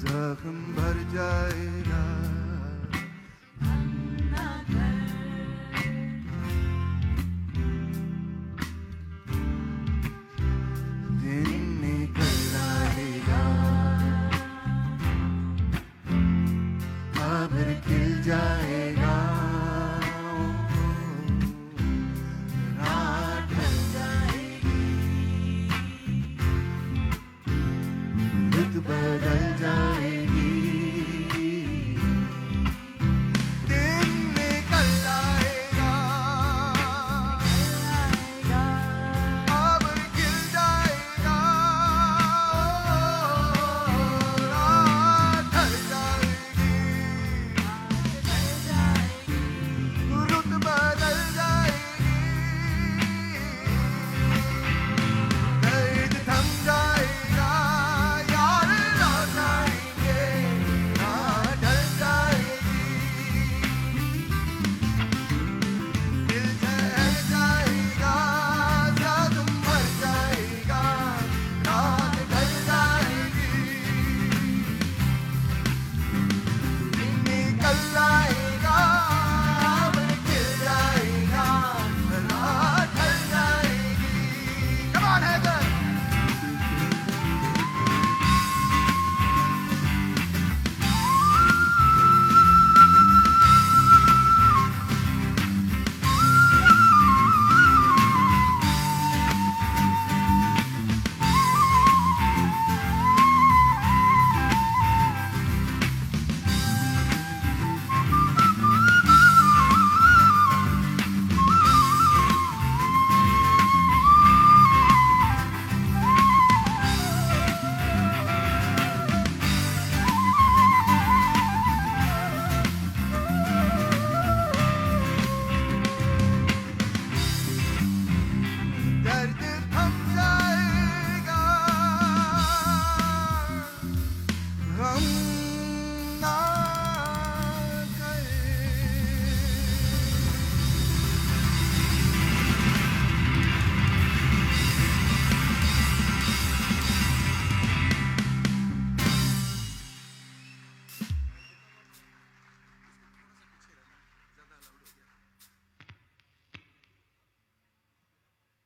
जख्म भर जाएगा। दिन निकल आएगा, खबर खिल जाएगा, रात ढल जाएगी, रुत बदल जाएगी। दिन निकल आएगा, खबर खिल जाएगा, रात ढल जाएगी, रुत बदल जाएगी। दर्द थम जाएगा, यार लौट आएंगे, रात ढल जाएगी, दिल ठहर जाएगा, जख्म भर जाएगा, रात ढल जाएगी। दिन निकल आएगा, खबर खिल जाएगा, रात ढल जाएगी। Come on, Heather! दर्द थम जाएगा, गम ना करे।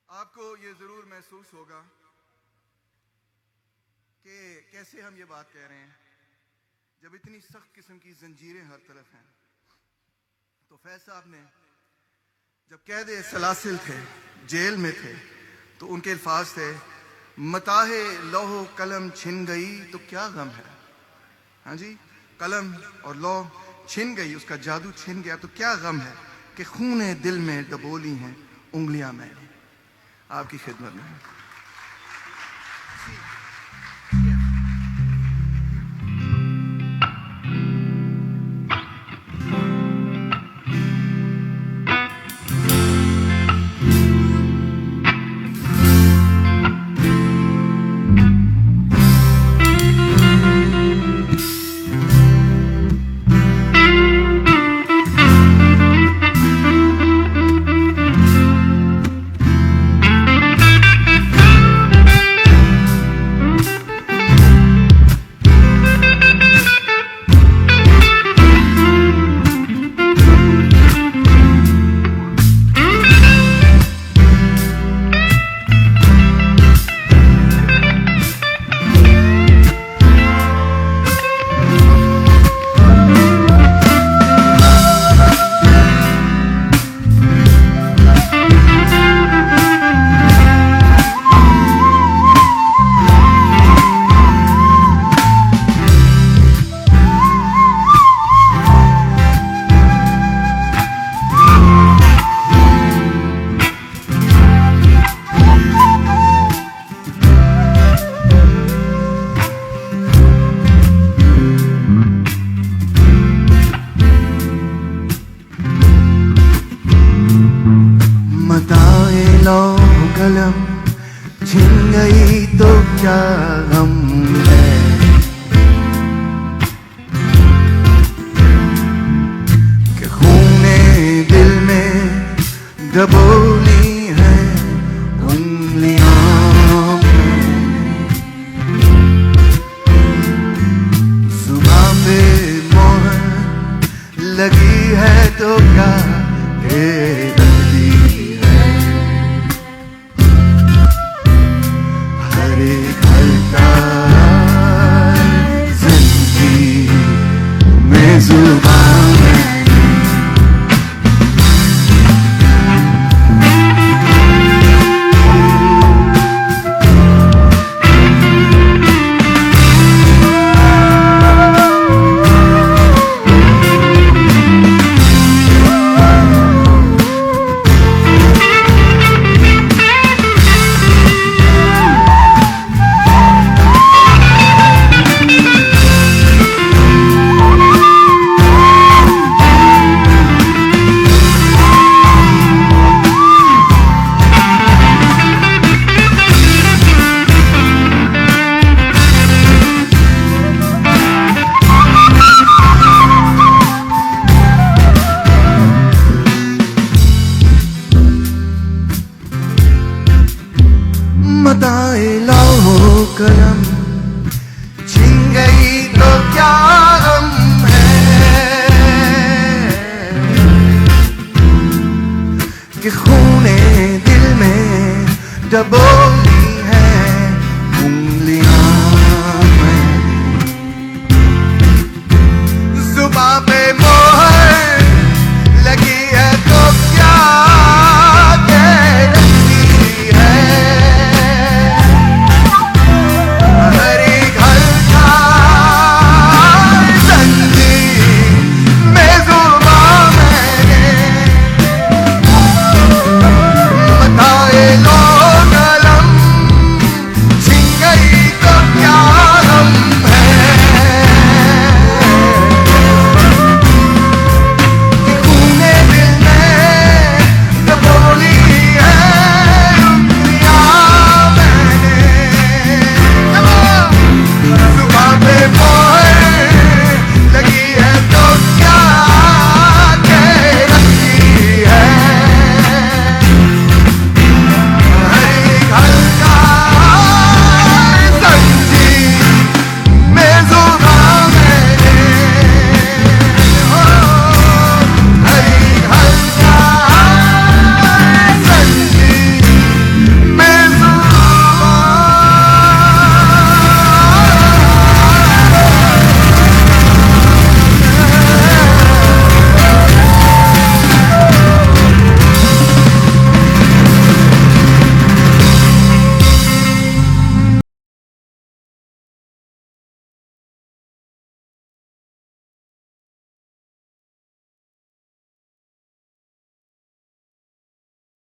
आपको ये जरूर महसूस होगा कि कैसे हम ये बात कह रहे हैं जब इतनी सख्त किस्म की जंजीरें हर तरफ हैं। तो फैज साहब ने जब कैद सलासिल थे, जेल में थे, तो उनके अल्फाज थे, मताहे लौह कलम छिन गई तो क्या गम है। हाँ जी, कलम और लौह छिन गई, उसका जादू छिन गया तो क्या गम है कि खूने दिल में डबोली हैं उंगलियां मैंने। आपकी खिदमत में।